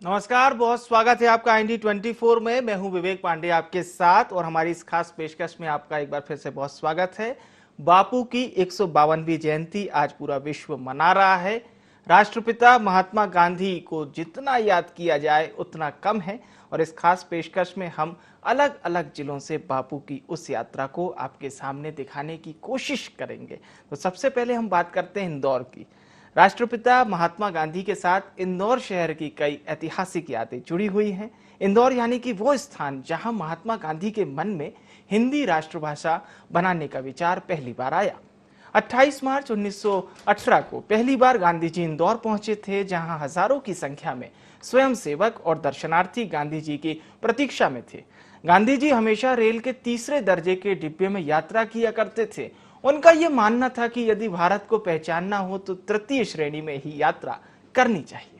नमस्कार, बहुत स्वागत है आपका IND24 में। मैं हूं विवेक पांडे आपके साथ और हमारी इस खास पेशकश में आपका एक बार फिर से बहुत स्वागत है। बापू की 152वीं जयंती आज पूरा विश्व मना रहा है। राष्ट्रपिता महात्मा गांधी को जितना याद किया जाए उतना कम है और इस खास पेशकश में हम अलग अलग जिलों से बापू की उस यात्रा को आपके सामने दिखाने की कोशिश करेंगे। तो सबसे पहले हम बात करते हैं इंदौर की। राष्ट्रपिता महात्मा गांधी के साथ इंदौर शहर की कई ऐतिहासिक यादें जुड़ी हुई हैं। इंदौर यानी कि वो स्थान जहां महात्मा गांधी के मन में हिंदी राष्ट्रभाषा बनाने का विचार पहली बार आया। 28 मार्च 1918 को पहली बार गांधी जी इंदौर पहुंचे थे, जहां हजारों की संख्या में स्वयंसेवक और दर्शनार्थी गांधी जी की प्रतीक्षा में थे। गांधी जी हमेशा रेल के तीसरे दर्जे के डिब्बे में यात्रा किया करते थे। उनका यह मानना था कि यदि भारत को पहचानना हो तो तृतीय श्रेणी में ही यात्रा करनी चाहिए।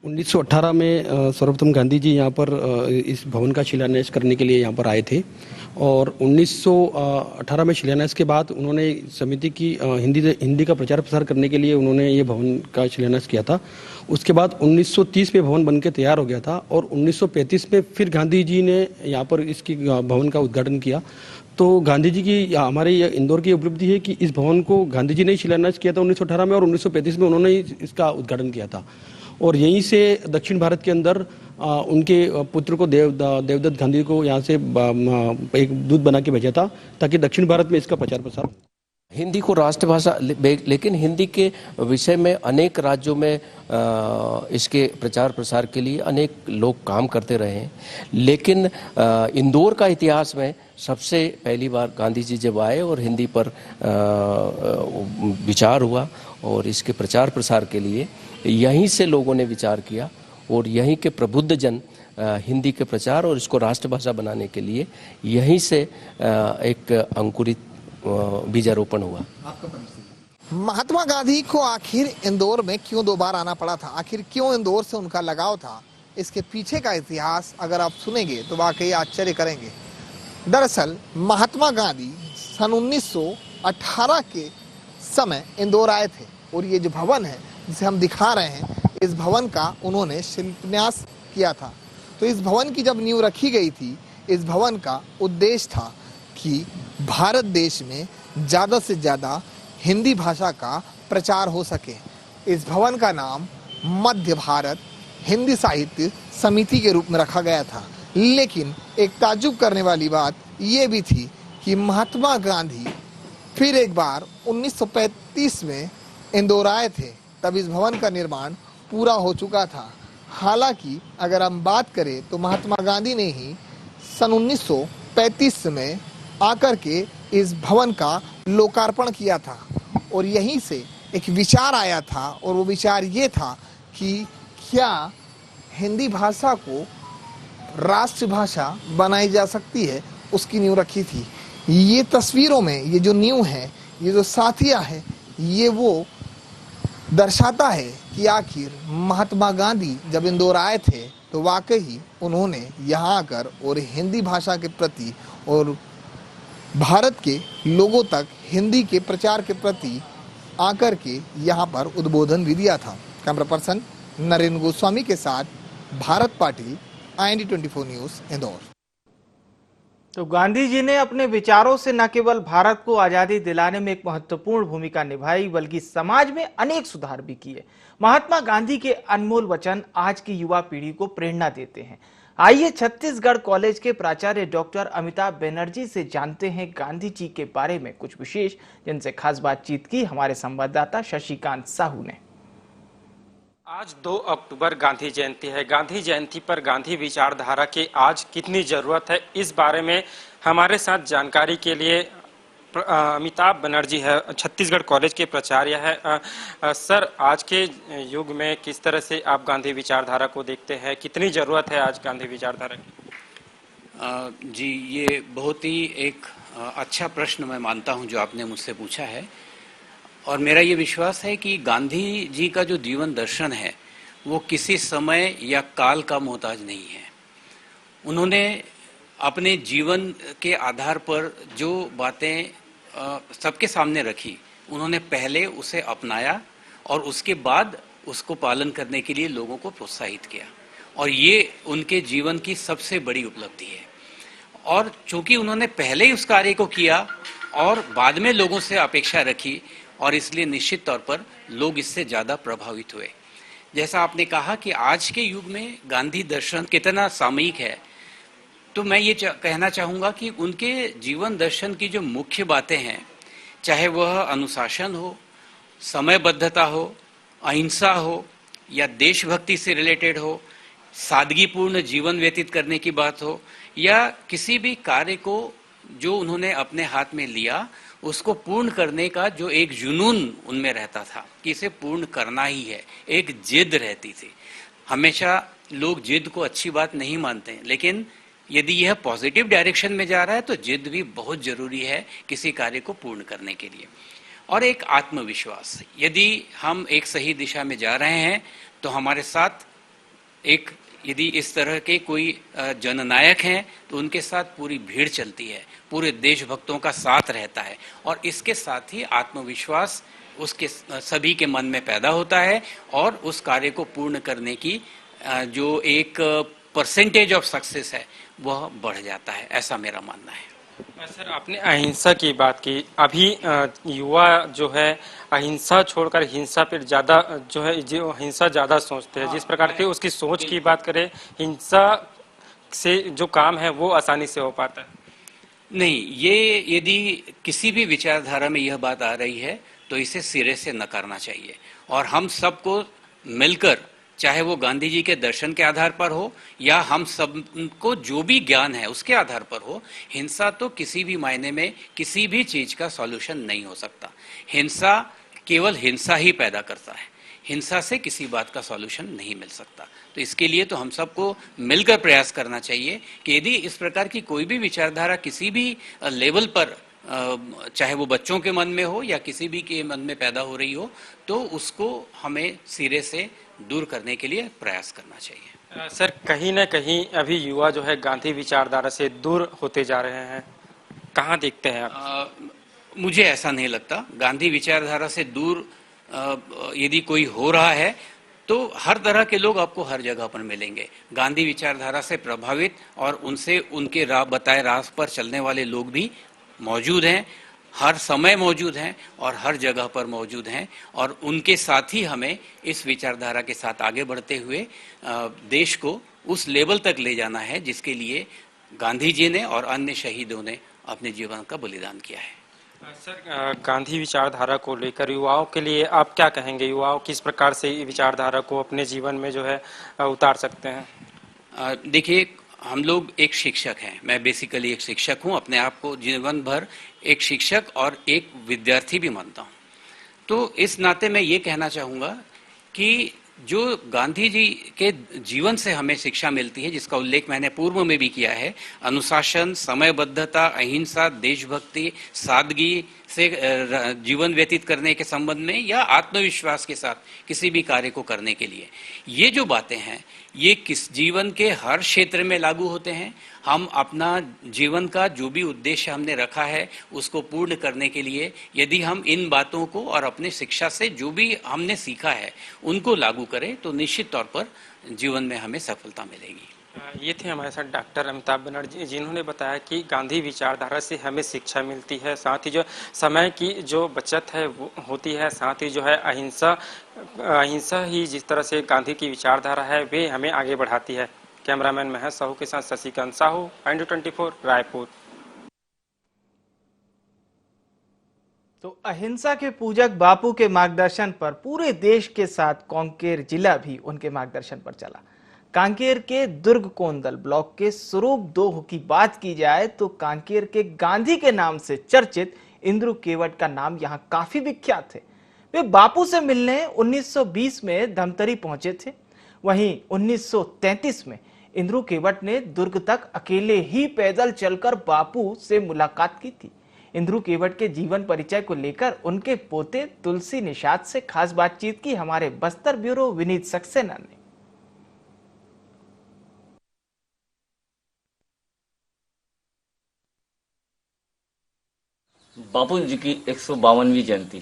1918 में सर्वप्रथम गांधी जी यहाँ पर इस भवन का शिलान्यास करने के लिए यहाँ पर आए थे और 1918 में शिलान्यास के बाद उन्होंने समिति की हिंदी का प्रचार प्रसार करने के लिए उन्होंने ये भवन का शिलान्यास किया था। उसके बाद 1930 में भवन बनके तैयार हो गया था और 1935 में फिर गांधी जी ने यहाँ पर इसकी भवन का उद्घाटन किया। तो गांधी जी की हमारे इंदौर की उपलब्धि है कि इस भवन को गांधी जी ने ही शिलान्यास किया था 1918 में और 1935 में उन्होंने इसका उद्घाटन किया था और यहीं से दक्षिण भारत के अंदर उनके पुत्र को देवदत्त गांधी को यहाँ से एक दूत बना के भेजा था ताकि दक्षिण भारत में इसका प्रचार प्रसार। हिंदी को राष्ट्रभाषा लेकिन हिंदी के विषय में अनेक राज्यों में इसके प्रचार प्रसार के लिए अनेक लोग काम करते रहे हैं, लेकिन इंदौर का इतिहास में सबसे पहली बार गांधी जी जब आए और हिंदी पर विचार हुआ और इसके प्रचार प्रसार के लिए यहीं से लोगों ने विचार किया और यहीं के प्रबुद्ध जन हिंदी के प्रचार और इसको राष्ट्रभाषा बनाने के लिए यहीं से एक अंकुरित बीजारोपण हुआ। महात्मा गांधी को आखिर इंदौर में क्यों दो बार आना पड़ा था, आखिर क्यों इंदौर से उनका लगाव था, इसके पीछे का इतिहास अगर आप सुनेंगे तो वाकई आश्चर्य करेंगे। दरअसल महात्मा गांधी सन 1918 के समय इंदौर आए थे और ये जो भवन है जिसे हम दिखा रहे हैं, इस भवन का उन्होंने शिलान्यास किया था। तो इस भवन की जब नींव रखी गई थी, इस भवन का उद्देश्य था कि भारत देश में ज़्यादा से ज़्यादा हिंदी भाषा का प्रचार हो सके। इस भवन का नाम मध्य भारत हिंदी साहित्य समिति के रूप में रखा गया था। लेकिन एक ताज्जुब करने वाली बात ये भी थी कि महात्मा गांधी फिर एक बार 1935 में इंदौर आए थे, तब इस भवन का निर्माण पूरा हो चुका था। हालांकि अगर हम बात करें तो महात्मा गांधी ने ही सन 1935 में आकर के इस भवन का लोकार्पण किया था और यहीं से एक विचार आया था और वो विचार ये था कि क्या हिंदी भाषा को राष्ट्रभाषा बनाई जा सकती है, उसकी नींव रखी थी। ये तस्वीरों में ये जो नींव है, ये जो साथिया है, ये वो दर्शाता है कि आखिर महात्मा गांधी जब इंदौर आए थे तो वाकई उन्होंने यहाँ आकर और हिंदी भाषा के प्रति और भारत के लोगों तक हिंदी के प्रचार के प्रति आकर के यहाँ पर उद्बोधन भी दिया था। कैमरा पर्सन नरेंद्र गोस्वामी के साथ भारत पाटिल, IND24 न्यूज़, इंदौर। तो गांधी जी ने अपने विचारों से न केवल भारत को आजादी दिलाने में एक महत्वपूर्ण भूमिका निभाई बल्कि समाज में अनेक सुधार भी किए। महात्मा गांधी के अनमोल वचन आज की युवा पीढ़ी को प्रेरणा देते हैं। आइए छत्तीसगढ़ कॉलेज के प्राचार्य डॉक्टर अमिताभ बनर्जी से जानते हैं गांधी जी के बारे में कुछ विशेष, जिनसे खास बातचीत की हमारे संवाददाता शशिकांत साहू ने। आज 2 अक्टूबर गांधी जयंती है। गांधी जयंती पर गांधी विचारधारा की आज कितनी जरूरत है, इस बारे में हमारे साथ जानकारी के लिए अमिताभ बनर्जी है, छत्तीसगढ़ कॉलेज के प्राचार्य है। सर, आज के युग में किस तरह से आप गांधी विचारधारा को देखते हैं, कितनी जरूरत है आज गांधी विचारधारा की? जी, ये बहुत ही एक अच्छा प्रश्न मैं मानता हूं जो आपने मुझसे पूछा है और मेरा ये विश्वास है कि गांधी जी का जो जीवन दर्शन है वो किसी समय या काल का मोहताज नहीं है। उन्होंने अपने जीवन के आधार पर जो बातें सबके सामने रखी, उन्होंने पहले उसे अपनाया और उसके बाद उसको पालन करने के लिए लोगों को प्रोत्साहित किया, और ये उनके जीवन की सबसे बड़ी उपलब्धि है। और चूंकि उन्होंने पहले ही उस कार्य को किया और बाद में लोगों से अपेक्षा रखी, और इसलिए निश्चित तौर पर लोग इससे ज़्यादा प्रभावित हुए। जैसा आपने कहा कि आज के युग में गांधी दर्शन कितना सामयिक है, तो मैं ये कहना चाहूँगा कि उनके जीवन दर्शन की जो मुख्य बातें हैं, चाहे वह अनुशासन हो, समयबद्धता हो, अहिंसा हो, या देशभक्ति से रिलेटेड हो, सादगीपूर्ण जीवन व्यतीत करने की बात हो, या किसी भी कार्य को जो उन्होंने अपने हाथ में लिया उसको पूर्ण करने का जो एक जुनून उनमें रहता था कि इसे पूर्ण करना ही है, एक जिद रहती थी। हमेशा लोग जिद को अच्छी बात नहीं मानते हैं, लेकिन यदि यह पॉजिटिव डायरेक्शन में जा रहा है तो जिद भी बहुत जरूरी है किसी कार्य को पूर्ण करने के लिए। और एक आत्मविश्वास, यदि हम एक सही दिशा में जा रहे हैं तो हमारे साथ एक, यदि इस तरह के कोई जननायक हैं तो उनके साथ पूरी भीड़ चलती है, पूरे देशभक्तों का साथ रहता है, और इसके साथ ही आत्मविश्वास उसके सभी के मन में पैदा होता है, और उस कार्य को पूर्ण करने की जो एक परसेंटेज ऑफ सक्सेस है वह बढ़ जाता है, ऐसा मेरा मानना है। सर, आपने अहिंसा की बात की। अभी युवा जो है अहिंसा छोड़कर हिंसा पर ज्यादा जो हिंसा ज्यादा सोचते हैं। जिस प्रकार की उसकी सोच की बात करें, हिंसा से जो काम है वो आसानी से हो पाता है। नहीं, ये यदि किसी भी विचारधारा में यह बात आ रही है तो इसे सिरे से नकारना चाहिए, और हम सबको मिलकर, चाहे वो गांधी जी के दर्शन के आधार पर हो या हम सबको जो भी ज्ञान है उसके आधार पर हो, हिंसा तो किसी भी मायने में किसी भी चीज का सॉल्यूशन नहीं हो सकता। हिंसा केवल हिंसा ही पैदा करता है, हिंसा से किसी बात का सॉल्यूशन नहीं मिल सकता। तो इसके लिए तो हम सबको मिलकर प्रयास करना चाहिए कि यदि इस प्रकार की कोई भी विचारधारा किसी भी लेवल पर, चाहे वो बच्चों के मन में हो या किसी भी के मन में पैदा हो रही हो, तो उसको हमें सिरे से दूर करने के लिए प्रयास करना चाहिए। सर, कहीं ना कहीं अभी युवा जो है गांधी विचारधारा से दूर होते जा रहे हैं, कहाँ देखते हैं आप? मुझे ऐसा नहीं लगता। गांधी विचारधारा से दूर यदि कोई हो रहा है तो हर तरह के लोग आपको हर जगह पर मिलेंगे। गांधी विचारधारा से प्रभावित और उनसे उनके बताए राह पर चलने वाले लोग भी मौजूद हैं, हर समय मौजूद हैं और हर जगह पर मौजूद हैं, और उनके साथ ही हमें इस विचारधारा के साथ आगे बढ़ते हुए देश को उस लेवल तक ले जाना है जिसके लिए गांधी जी ने और अन्य शहीदों ने अपने जीवन का बलिदान किया है। सर, गांधी विचारधारा को लेकर युवाओं के लिए आप क्या कहेंगे? युवाओं किस प्रकार से विचारधारा को अपने जीवन में जो है उतार सकते हैं? देखिए, हम लोग एक शिक्षक हैं, मैं बेसिकली एक शिक्षक हूं, अपने आप को जीवन भर एक शिक्षक और एक विद्यार्थी भी मानता हूं। तो इस नाते मैं ये कहना चाहूँगा कि जो गांधी जी के जीवन से हमें शिक्षा मिलती है, जिसका उल्लेख मैंने पूर्व में भी किया है, अनुशासन, समयबद्धता, अहिंसा, देशभक्ति, सादगी से जीवन व्यतीत करने के संबंध में, या आत्मविश्वास के साथ किसी भी कार्य को करने के लिए, ये जो बातें हैं ये किस जीवन के हर क्षेत्र में लागू होते हैं। हम अपना जीवन का जो भी उद्देश्य हमने रखा है उसको पूर्ण करने के लिए यदि हम इन बातों को और अपने शिक्षा से जो भी हमने सीखा है उनको लागू करें तो निश्चित तौर पर जीवन में हमें सफलता मिलेगी। ये थे हमारे साथ डॉक्टर अमिताभ बनर्जी, जिन्होंने बताया कि गांधी विचारधारा से हमें शिक्षा मिलती है, साथ ही जो समय की जो बचत है वो होती है, साथ ही जो है अहिंसा ही जिस तरह से गांधी की विचारधारा है वे हमें आगे बढ़ाती है। कैमरामैन महेश साहू के साथ शशिकांत साहू, IND24 रायपुर। तो अहिंसा के पूजक बापू के मार्गदर्शन पर पूरे देश के साथ कांकेर जिला भी उनके मार्गदर्शन पर चला। कांकेर के दुर्ग कोंदल ब्लॉक के स्वरूप 2 की बात की जाए तो कांकेर के गांधी के नाम से चर्चित इंद्रू केवट का नाम यहाँ काफी विख्यात है। वे बापू से मिलने 1920 में धमतरी पहुंचे थे। वहीं 1933 में इंद्रू केवट ने दुर्ग तक अकेले ही पैदल चलकर बापू से मुलाकात की थी। इंद्रू केवट के जीवन परिचय को लेकर उनके पोते तुलसी निषाद से खास बातचीत की हमारे बस्तर ब्यूरो विनीत सक्सेना ने। बापू जी की 152वीं जयंती।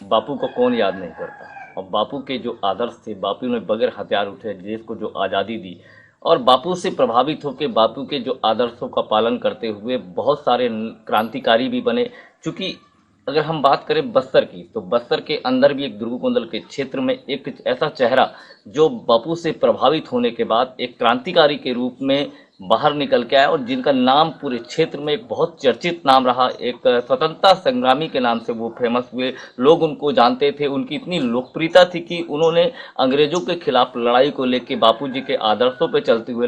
बापू को कौन याद नहीं करता। और बापू के जो आदर्श थे, बापू ने बगैर हथियार उठे देश को जो आज़ादी दी, और बापू से प्रभावित होकर बापू के जो आदर्शों का पालन करते हुए बहुत सारे क्रांतिकारी भी बने। चूँकि अगर हम बात करें बस्तर की, तो बस्तर के अंदर भी एक दुर्गुकुंडल के क्षेत्र में एक ऐसा चेहरा जो बापू से प्रभावित होने के बाद एक क्रांतिकारी के रूप में बाहर निकल के आया, और जिनका नाम पूरे क्षेत्र में एक बहुत चर्चित नाम रहा। एक स्वतंत्रता संग्रामी के नाम से वो फेमस हुए, लोग उनको जानते थे। उनकी इतनी लोकप्रियता थी कि उन्होंने अंग्रेजों के खिलाफ लड़ाई को लेकर बापू जी के आदर्शों पर चलते हुए,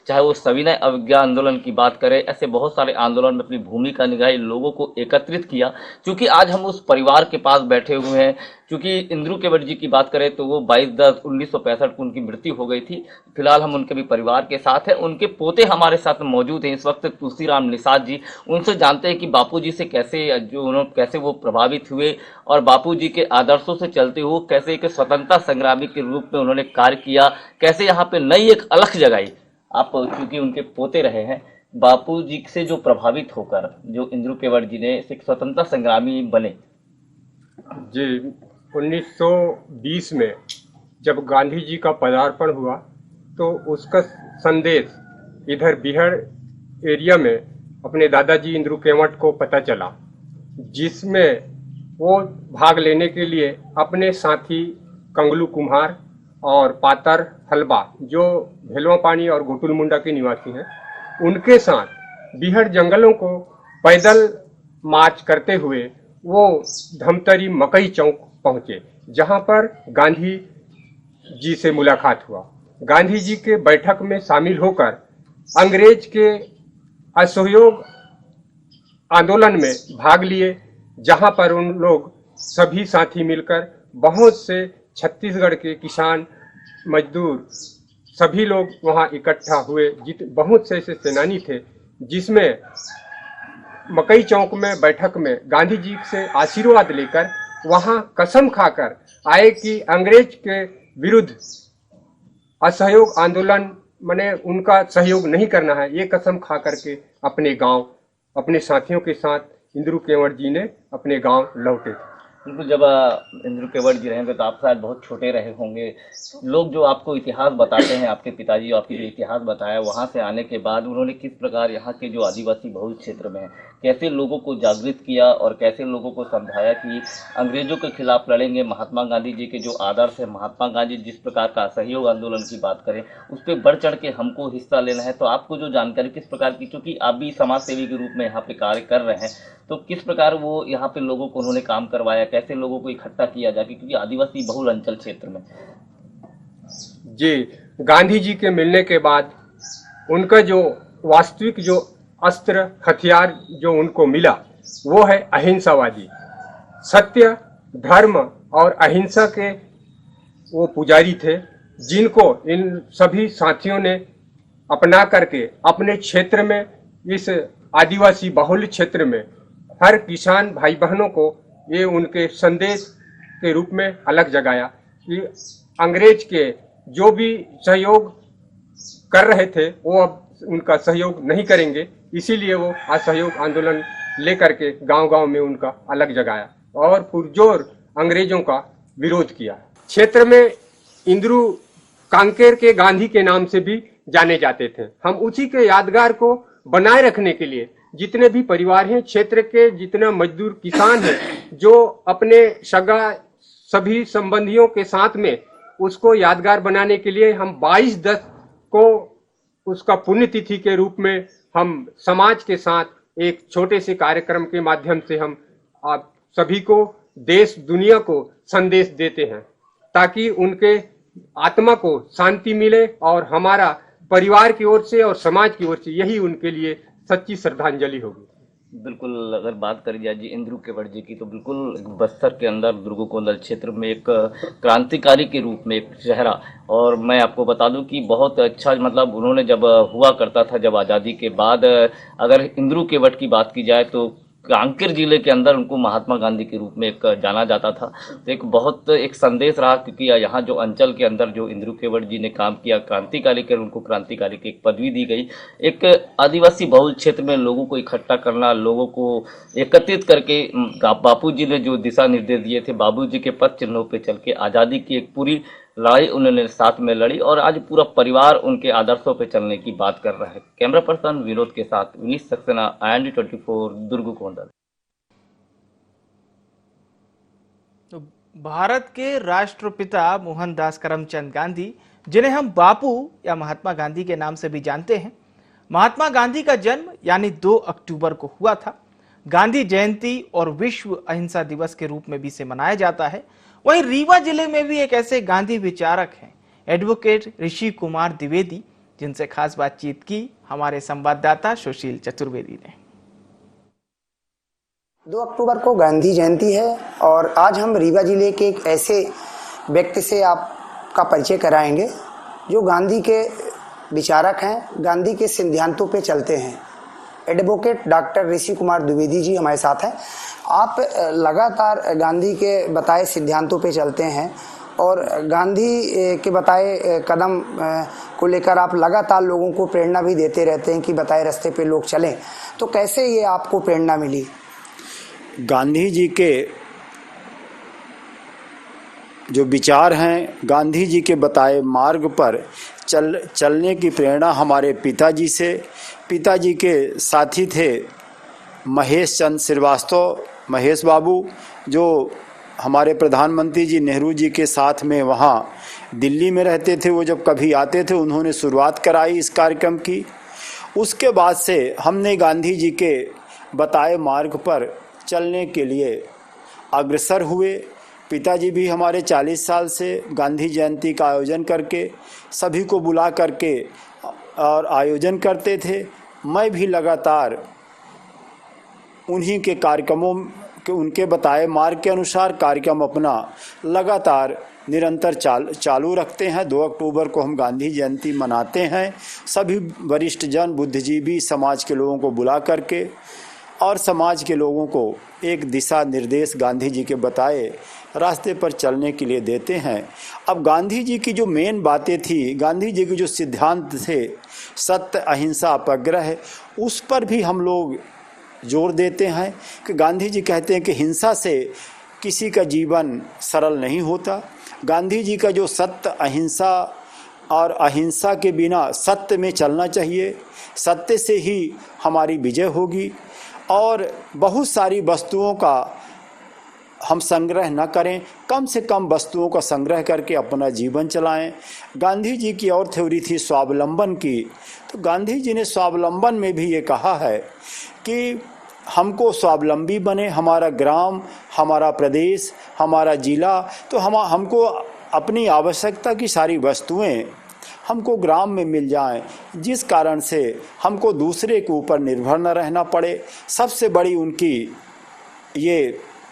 चाहे वो सविनय अवज्ञा आंदोलन की बात करें, ऐसे बहुत सारे आंदोलन में अपनी भूमिका निभाई, लोगों को एकत्रित किया। क्योंकि आज हम उस परिवार के पास बैठे हुए हैं। क्योंकि इंद्रू केवट जी की बात करें तो वो 22/10/1965 को उनकी मृत्यु हो गई थी। फिलहाल हम उनके भी परिवार के साथ हैं। उनके पोते हमारे साथ मौजूद हैं इस वक्त, तुलसीराम निषाद जी। उनसे जानते हैं कि बापू जी से कैसे वो प्रभावित हुए, और बापू जी के आदर्शों से चलते हुए कैसे एक स्वतंत्रता संग्रामी के रूप में उन्होंने कार्य किया, कैसे यहाँ पे नई एक अलख जगाई। आप क्योंकि उनके पोते रहे हैं, बापू जी से जो प्रभावित होकर जो इंद्रू केवट जी ने एक स्वतंत्रता संग्रामी बने। जी, 1920 में जब गांधी जी का पदार्पण हुआ तो उसका संदेश इधर बिहार एरिया में अपने दादाजी इंद्रू केवट को पता चला, जिसमें वो भाग लेने के लिए अपने साथी कंगलू कुम्हार और पातर हलबा, जो भेलवा पानी और गोटुल मुंडा के निवासी हैं, उनके साथ बिहार जंगलों को पैदल मार्च करते हुए वो धमतरी मकई चौक पहुंचे, जहां पर गांधी जी से मुलाकात हुआ। गांधी जी के बैठक में शामिल होकर अंग्रेज के असहयोग आंदोलन में भाग लिए, जहां पर उन लोग सभी साथी मिलकर बहुत से छत्तीसगढ़ के किसान मजदूर सभी लोग वहां इकट्ठा हुए। बहुत से ऐसे सेनानी थे, जिसमें मकई चौक में बैठक में गांधी जी से आशीर्वाद लेकर वहां कसम खाकर आए कि अंग्रेज के विरुद्ध असहयोग आंदोलन माने उनका सहयोग नहीं करना है। ये कसम खा करके अपने गांव अपने साथियों के साथ इंद्रू केवट जी ने अपने गांव लौटे। बिल्कुल, जब इंद्रू केवट जी रहेंगे तो आप शायद बहुत छोटे रहे होंगे। लोग जो आपको इतिहास बताते हैं, आपके पिताजी आपके जो इतिहास बताया, वहाँ से आने के बाद उन्होंने किस प्रकार यहाँ के जो आदिवासी बहुल क्षेत्र में हैं, कैसे लोगों को जागृत किया और कैसे लोगों को समझाया कि अंग्रेजों के खिलाफ लड़ेंगे। महात्मा गांधी जी के जो आदर्श है, महात्मा गांधी जिस प्रकार का असहयोग आंदोलन की बात करें, उस पर बढ़ चढ़ के हमको हिस्सा लेना है। तो आपको जो जानकारी किस प्रकार की, चूँकि आप भी समाज सेवी के रूप में यहाँ पे कार्य कर रहे हैं, तो किस प्रकार वो यहाँ पे लोगों को उन्होंने काम करवाया, कैसे लोगों को इकट्ठा किया जाए, क्योंकि आदिवासी बहुल अंचल क्षेत्र में। जी, गांधी जी के मिलने के बाद उनका जो वास्तविक जो अस्त्र हथियार जो उनको मिला वो है अहिंसावादी। सत्य, धर्म और अहिंसा के वो पुजारी थे, जिनको इन सभी साथियों ने अपना करके अपने क्षेत्र में, इस आदिवासी बहुल क्षेत्र में हर किसान भाई बहनों को ये उनके संदेश के रूप में अलग जगाया कि अंग्रेज के जो भी सहयोग कर रहे थे वो अब उनका सहयोग नहीं करेंगे। इसीलिए वो असहयोग आंदोलन लेकर के गांव-गांव में उनका अलग जगाया और पुरजोर अंग्रेजों का विरोध किया। क्षेत्र में इंद्रू कांकेर के गांधी के नाम से भी जाने जाते थे। हम उसी के यादगार को बनाए रखने के लिए जितने भी परिवार हैं, क्षेत्र के जितना मजदूर किसान हैं, जो अपने सगा सभी संबंधियों के साथ में उसको यादगार बनाने के लिए हम 22/10 को उसका पुण्यतिथि के रूप में हम समाज के साथ एक छोटे से कार्यक्रम के माध्यम से हम आप सभी को, देश दुनिया को संदेश देते हैं, ताकि उनके आत्मा को शांति मिले और हमारा परिवार की ओर से और समाज की ओर से यही उनके लिए सच्ची श्रद्धांजलि होगी। बिल्कुल, अगर बात करी जाए जी इंद्रू केवट जी की, तो बिल्कुल बस्तर के अंदर दुर्गुकुंडल क्षेत्र में एक क्रांतिकारी के रूप में एक चेहरा। और मैं आपको बता दूं कि बहुत अच्छा, मतलब उन्होंने जब हुआ करता था, जब आज़ादी के बाद अगर इंद्रू केवट की बात की जाए तो कांकेर जिले के अंदर उनको महात्मा गांधी के रूप में एक जाना जाता था। तो एक बहुत एक संदेश रहा, क्योंकि यहाँ जो अंचल के अंदर जो इंद्रू केवट जी ने काम किया, क्रांतिकारी कर उनको क्रांतिकारी की एक पदवी दी गई। एक आदिवासी बहुल क्षेत्र में लोगों को इकट्ठा करना, लोगों को एकत्रित करके बापू जी ने जो दिशा निर्देश दिए थे, बाबू जी के पथ चिन्हों पे चल के आज़ादी की एक पूरी लड़ाई उन्होंने साथ में लड़ी और आज पूरा परिवार उनके आदर्शों पे चलने की बात कर रहा है। कैमरा पर्सन विनोद के साथ विनीत सक्सेना, IND24 दुर्ग गोंडल। तो भारत के राष्ट्रपिता मोहनदास करमचंद गांधी, जिन्हें हम बापू या महात्मा गांधी के नाम से भी जानते हैं, महात्मा गांधी का जन्म यानी 2 अक्टूबर को हुआ था। गांधी जयंती और विश्व अहिंसा दिवस के रूप में भी इसे मनाया जाता है। वहीं रीवा जिले में भी एक ऐसे गांधी विचारक हैं, एडवोकेट ऋषि कुमार द्विवेदी, जिनसे खास बातचीत की हमारे संवाददाता सुशील चतुर्वेदी ने। 2 अक्टूबर को गांधी जयंती है और आज हम रीवा जिले के एक ऐसे व्यक्ति से आपका परिचय कराएंगे जो गांधी के विचारक हैं, गांधी के सिद्धांतों पे चलते हैं। एडवोकेट डॉक्टर ऋषि कुमार द्विवेदी जी हमारे साथ हैं। आप लगातार गांधी के बताए सिद्धांतों पे चलते हैं और गांधी के बताए कदम को लेकर आप लगातार लोगों को प्रेरणा भी देते रहते हैं कि बताए रास्ते पे लोग चलें। तो कैसे ये आपको प्रेरणा मिली? गांधी जी के जो विचार हैं, गांधी जी के बताए मार्ग पर चलने की प्रेरणा हमारे पिताजी से, पिताजी के साथी थे महेश चंद्र श्रीवास्तव, महेश बाबू, जो हमारे प्रधानमंत्री जी नेहरू जी के साथ में वहाँ दिल्ली में रहते थे। वो जब कभी आते थे उन्होंने शुरुआत कराई इस कार्यक्रम की। उसके बाद से हमने गांधी जी के बताए मार्ग पर चलने के लिए अग्रसर हुए। पिताजी भी हमारे 40 साल से गांधी जयंती का आयोजन करके सभी को बुला करके और आयोजन करते थे। मैं भी लगातार उन्हीं के कार्यक्रमों के, उनके बताए मार्ग के अनुसार कार्यक्रम अपना लगातार निरंतर चालू रखते हैं। 2 अक्टूबर को हम गांधी जयंती मनाते हैं। सभी वरिष्ठ जन, बुद्धिजीवी समाज के लोगों को बुला करके और समाज के लोगों को एक दिशा निर्देश गांधी जी के बताए रास्ते पर चलने के लिए देते हैं। अब गांधी जी की जो मेन बातें थी, गांधी जी के जो सिद्धांत थे, सत्य, अहिंसा, अपग्रह, उस पर भी हम लोग जोर देते हैं कि गांधी जी कहते हैं कि हिंसा से किसी का जीवन सरल नहीं होता। गांधी जी का जो सत्य, अहिंसा और अहिंसा के बिना सत्य में चलना चाहिए, सत्य से ही हमारी विजय होगी और बहुत सारी वस्तुओं का हम संग्रह न करें, कम से कम वस्तुओं का संग्रह करके अपना जीवन चलाएं। गांधी जी की और थ्योरी थी स्वावलंबन की। तो गांधी जी ने स्वावलंबन में भी ये कहा है कि हमको स्वावलंबी बने, हमारा ग्राम, हमारा प्रदेश, हमारा जिला, तो हमको अपनी आवश्यकता की सारी वस्तुएं हमको ग्राम में मिल जाएं, जिस कारण से हमको दूसरे के ऊपर निर्भर न रहना पड़े। सबसे बड़ी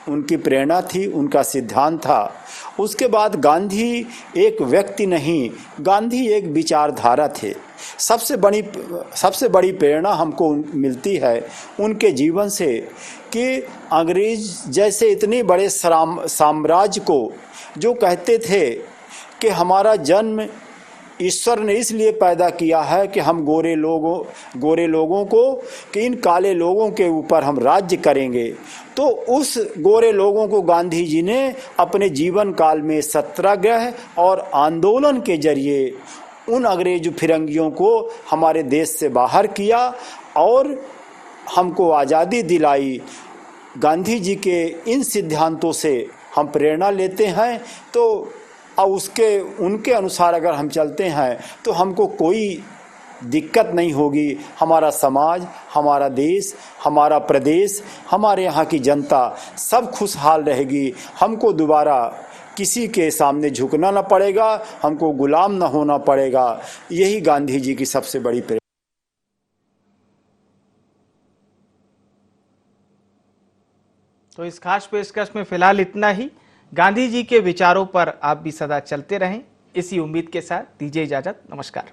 उनकी प्रेरणा थी, उनका सिद्धांत था। उसके बाद गांधी एक व्यक्ति नहीं, गांधी एक विचारधारा थे। सबसे बड़ी प्रेरणा हमको मिलती है उनके जीवन से कि अंग्रेज जैसे इतने बड़े साम्राज्य को जो कहते थे कि हमारा जन्म ईश्वर ने इसलिए पैदा किया है कि हम गोरे लोगों को कि इन काले लोगों के ऊपर हम राज्य करेंगे, तो उस गोरे लोगों को गांधी जी ने अपने जीवन काल में सत्याग्रह और आंदोलन के जरिए उन अंग्रेज फिरंगियों को हमारे देश से बाहर किया और हमको आज़ादी दिलाई। गांधी जी के इन सिद्धांतों से हम प्रेरणा लेते हैं। तो और उनके अनुसार अगर हम चलते हैं तो हमको कोई दिक्कत नहीं होगी। हमारा समाज, हमारा देश, हमारा प्रदेश, हमारे यहाँ की जनता सब खुशहाल रहेगी। हमको दोबारा किसी के सामने झुकना न पड़ेगा, हमको गुलाम न होना पड़ेगा। यही गांधी जी की सबसे बड़ी प्रेरणा। तो इस खास पेशकश में फिलहाल इतना ही। गांधी जी के विचारों पर आप भी सदा चलते रहें, इसी उम्मीद के साथ दीजिए इजाजत। नमस्कार।